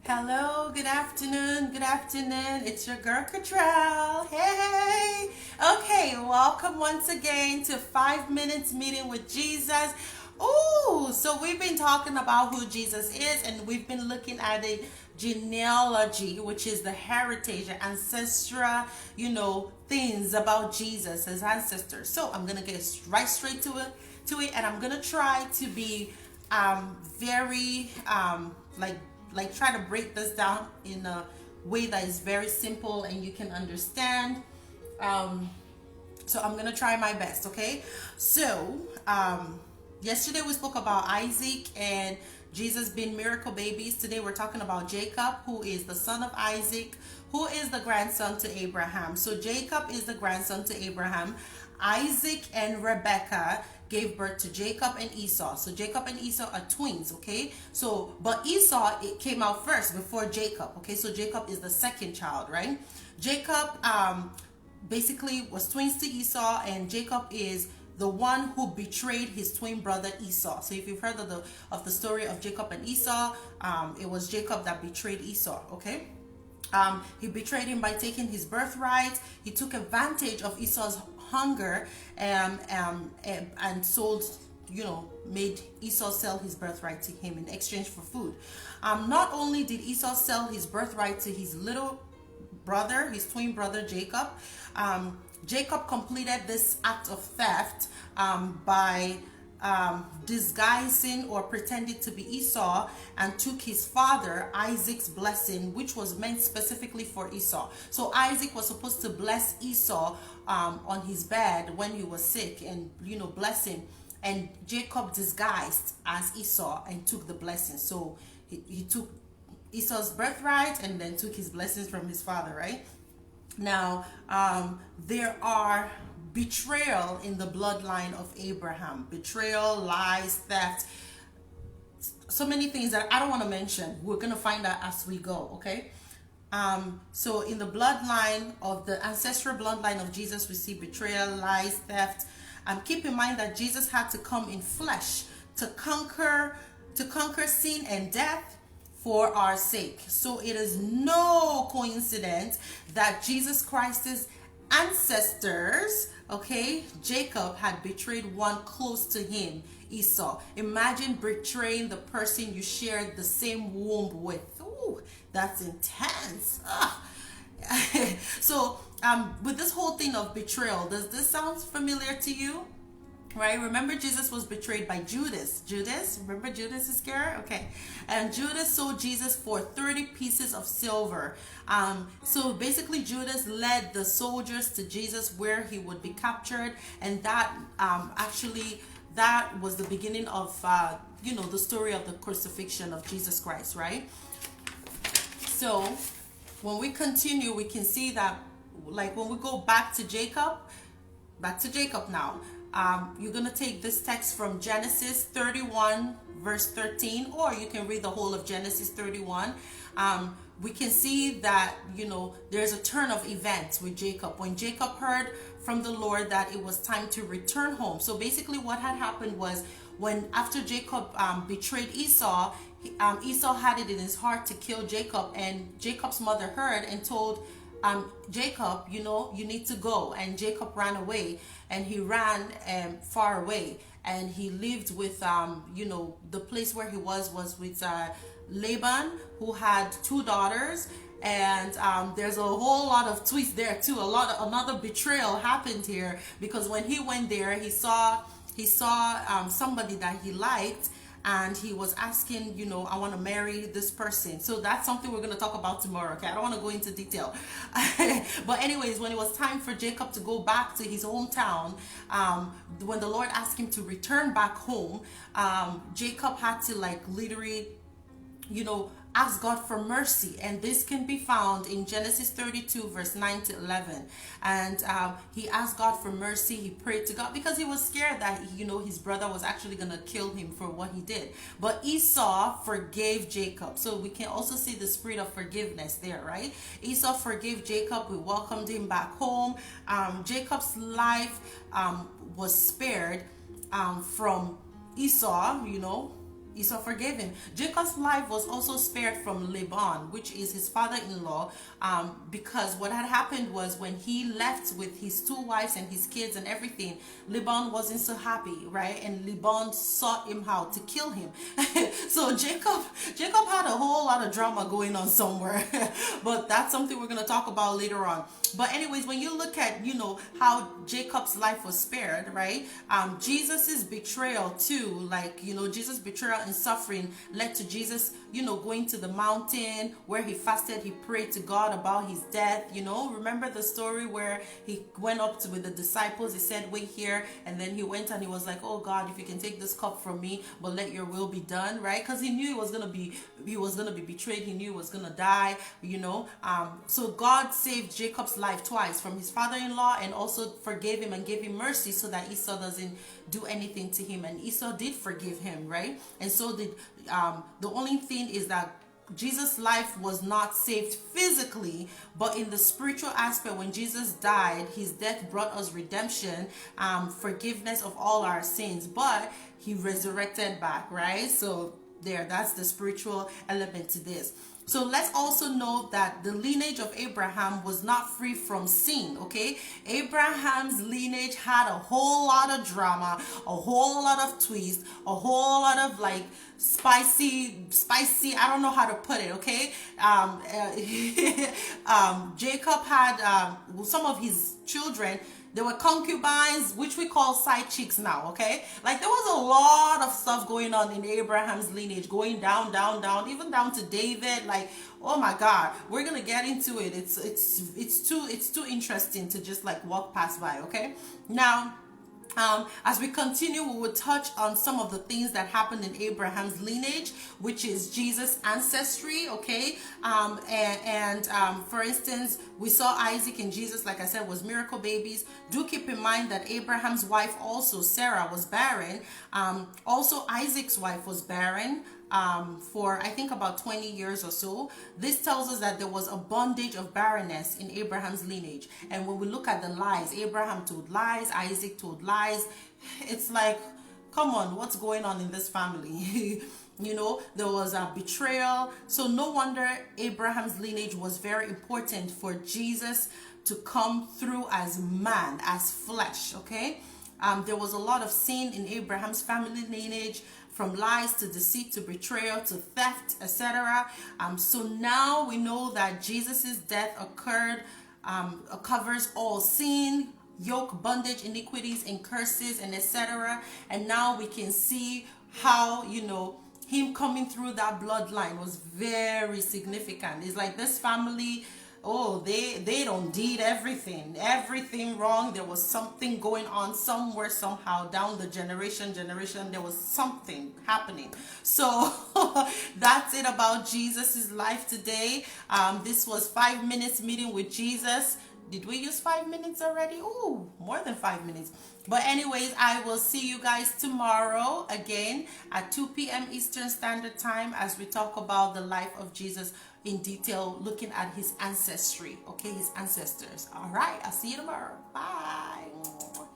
Hello, good afternoon, good afternoon. It's your girl Catrell. Hey, okay, welcome once again to 5 Minutes Meeting with Jesus. Ooh, so we've been talking about who Jesus is, and we've been looking at the genealogy, which is the heritage, the ancestral, things about Jesus, his ancestors. So I'm gonna get right straight to it, and I'm gonna try to be very like try to break this down in a way that is very simple and you can understand. So I'm gonna try my best. Okay, so yesterday we spoke about Isaac and Jesus being miracle babies. Today we're talking about Jacob, who is the son of Isaac, who is the grandson to Abraham. So Jacob is the grandson to Abraham. Isaac and Rebekah gave birth to Jacob and Esau. So Jacob and Esau are twins, okay? So, but Esau, it came out first before Jacob, okay? So Jacob is the second child, right? Jacob basically was twins to Esau, and Jacob is the one who betrayed his twin brother Esau. So if you've heard of the story of Jacob and Esau, it was Jacob that betrayed Esau, okay? He betrayed him by taking his birthright. He took advantage of Esau's hunger and sold, made Esau sell his birthright to him in exchange for food. Not only did Esau sell his birthright to his little brother, his twin brother Jacob, Jacob completed this act of theft by disguising or pretending to be Esau, and took his father Isaac's blessing, which was meant specifically for Esau. So Isaac was supposed to bless Esau on his bed when he was sick, and bless him. And Jacob disguised as Esau and took the blessing. So he took Esau's birthright and then took his blessings from his father, right? Now, there are betrayal in the bloodline of Abraham. Betrayal, lies, theft, so many things that I don't want to mention. We're going to find out as we go, okay? So in the bloodline of the ancestral bloodline of Jesus, we see betrayal, lies, theft. Keep in mind that Jesus had to come in flesh to conquer sin and death for our sake. So it is no coincidence that Jesus Christ's ancestors, okay, Jacob had betrayed one close to him, Esau. Imagine betraying the person you shared the same womb with. Ooh, that's intense. So with this whole thing of betrayal, does this sound familiar to you? Right? Remember, Jesus was betrayed by Judas. Remember Judas Iscariot? Okay. And Judas sold Jesus for 30 pieces of silver. So basically, Judas led the soldiers to Jesus where he would be captured. And that that was the beginning of, the story of the crucifixion of Jesus Christ, right? So when we continue, we can see that, like, when we go back to Jacob now. You're going to take this text from Genesis 31 verse 13, or you can read the whole of Genesis 31. We can see that, there's a turn of events with Jacob. When Jacob heard from the Lord that it was time to return home. So basically what had happened was, after Jacob betrayed Esau, Esau had it in his heart to kill Jacob, and Jacob's mother heard and told Jacob, you need to go. And Jacob ran away, and he ran far away, and he lived with the place where he was with Laban, who had two daughters. And there's a whole lot of twists there too. Another betrayal happened here, because when he went there, he saw somebody that he liked, and he was asking, I want to marry this person. So that's something we're going to talk about tomorrow, okay? I don't want to go into detail. But anyways, when it was time for Jacob to go back to his hometown, when the Lord asked him to return back home, Jacob had to literally, ask God for mercy. And this can be found in Genesis 32 verse 9 to 11. And he asked God for mercy. He prayed to God because he was scared that his brother was actually gonna kill him for what he did. But Esau forgave Jacob. So we can also see the spirit of forgiveness there, right? Esau forgave Jacob. We welcomed him back home. Jacob's life was spared from Esau. Esau forgave him. Jacob's life was also spared from Laban, which is his father-in-law, because what had happened was when he left with his two wives and his kids and everything, Laban wasn't so happy, right? And Laban sought him out to kill him. So Jacob had a whole lot of drama going on somewhere, but that's something we're going to talk about later on. But anyways, when you look at, how Jacob's life was spared, right? Jesus's betrayal too, like, Jesus' betrayal and suffering led to Jesus, going to the mountain where he fasted, he prayed to God about his death. Remember the story where he went up with the disciples, he said, wait here, and then he went and he was like, oh God, if you can take this cup from me, but let your will be done, right? Because he knew he was gonna be betrayed, he knew he was gonna die, so God saved Jacob's life twice, from his father-in-law, and also forgave him and gave him mercy so that Esau doesn't do anything to him. And Esau did forgive him, right? And so did the only thing is that Jesus' life was not saved physically, but in the spiritual aspect. When Jesus died, his death brought us redemption, forgiveness of all our sins, but he resurrected back, right? So that's the spiritual element to this. So let's also note that the lineage of Abraham was not free from sin, okay? Abraham's lineage had a whole lot of drama, a whole lot of twists, a whole lot of like spicy, I don't know how to put it, okay? Jacob had some of his children, there were concubines, which we call side chicks now, okay? Like, there was a lot of stuff going on in Abraham's lineage, going down, even down to David. Like, oh my God, we're gonna get into it. It's too interesting to just like walk past by, okay? Now, as we continue, we will touch on some of the things that happened in Abraham's lineage, which is Jesus' ancestry, okay? For instance, we saw Isaac and Jesus, like I said, was miracle babies. Do keep in mind that Abraham's wife also, Sarah, was barren. Also, Isaac's wife was barren for I think about 20 years or so. This tells us that there was a bondage of barrenness in Abraham's lineage. And when we look at the lies, Abraham told lies, Isaac told lies. It's like, come on, what's going on in this family? There was a betrayal. So no wonder Abraham's lineage was very important for Jesus to come through as man, as flesh, okay? There was a lot of sin in Abraham's family lineage, from lies to deceit to betrayal to theft, etc. So now we know that Jesus' death covers all sin, yoke, bondage, iniquities, and curses, and etc. And now we can see how, him coming through that bloodline was very significant. It's like this family, they don't did everything wrong. There was something going on somewhere, somehow, down the generation, there was something happening. So that's it about Jesus's life today. This was 5 minutes meeting with Jesus. Did we use 5 minutes already? Oh, more than 5 minutes. But anyways, I will see you guys tomorrow again at 2 p.m. Eastern Standard Time as we talk about the life of Jesus in detail, looking at his ancestry, okay, his ancestors. All right, I'll see you tomorrow. Bye.